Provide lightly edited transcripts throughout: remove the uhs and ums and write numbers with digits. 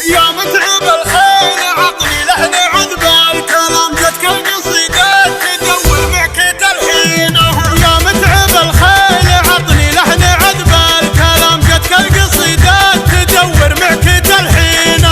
يا متعب الخيل عطني لحن عذب الكلام جتك القصيدات تدور معك تلحين. يا متعب الخيل عطني لحن عذب الكلام جتك القصيدات تدور معك تلحين.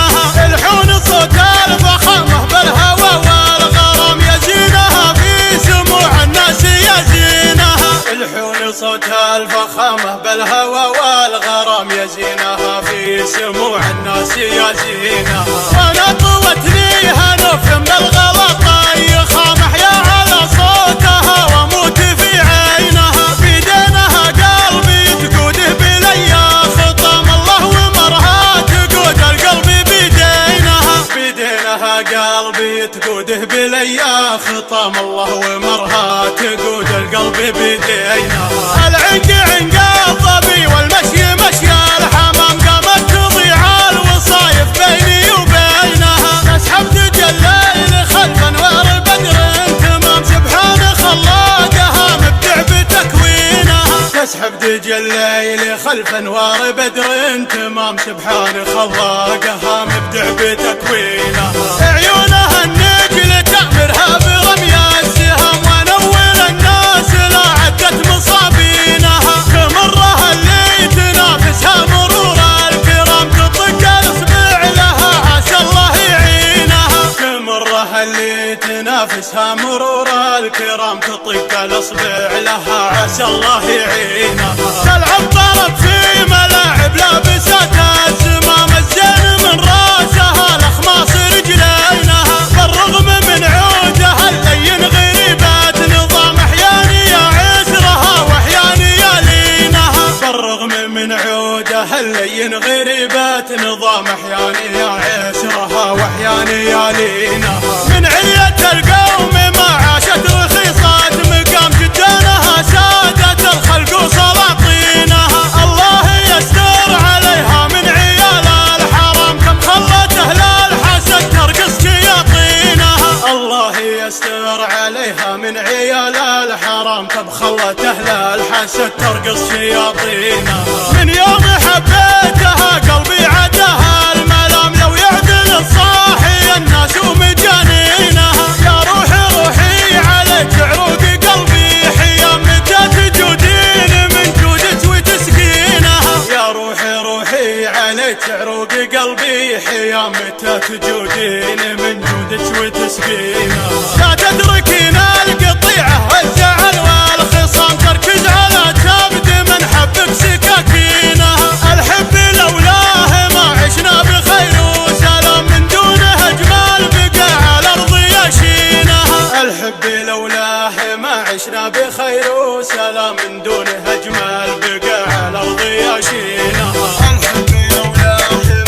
الحون صوت الفخامة بالهوى والغرام يزينها في سموع الناس يزينها. الحون صوت الفخامة بالهوى والغرام يزينها في سموع الناس يزينها. وانا طوتني هنف من الغلط يخامح يا على صوتها واموت في عينها. بيدينها قلبي تقوده بليا خطام الله ومرها تقود القلب بيدينها. بيدينها قلبي تقوده بليا خطام الله ومرها تقود القلب بيدينها. العنق عنق الظبي والمشي مشي الحمام قامت تضيع الوصايف بيني وبينها. تسحب تجليل خلف انوار بدر تمام سبحان خلاقها مبدع بتكوينها. تسحب تجليل خلف انوار بدر تمام سبحان خلاقها مبدع بتكوينها. عيونها النجل تأمرها برمي السهام ونول الناس لا عدت مصابينها. تمرها اللي تنافسها مرور الكرام تطق الاصبع لها عسى الله يعينها. تمرها اللي تنافسها مرور الكرام تطق الاصبع لها عسى الله يعينها. تلعب طرب في ملاعب لابسات الزمام الزين من راسها الاخماص رجلينها. بالرغم من عودها اللين غريبات نظام احياني يا عسرها واحياني يا لينها. بالرغم من عودها اللين غريبات نظام احياني يا عسرها واحياني يا لينها. من علية القوم ما عاشت رخيصات مقام جدانها سادة الخلق وسلاطينها. الله يستر عليها من عيال الحرام كم خلت اهل الحسد ترقص شياطينها. الله يستر عليها من عيال الحرام كم خلت اهل الحسد ترقص شياطينها. من يوم حبيتها قلبي عدها الملام لو يعدل الصاحي الناس ومجانينها. يا روحي روحي عليك عروق قلبي حيام متى تجودين من جودك وتسقينها. يا روحي روحي عليك عروق قلبي حيام متى تجودين من جودك وتسقينها. لا تتركين القطيعة والزعل والخصام تركز على كبد من حبك سكاكينها. الحب لولاه ما عشنا بخير وسلام من دونه اجمل بقى على الارض يشينها. الحب لولاه ما عشنا بخير وسلام من دونه اجمل بقى على الارض يشينها. الحب لولاه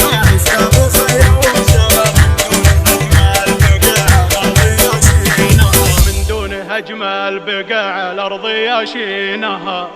ما عشنا بخير وسلام من دونه اجمل بقى على الارض يشينها.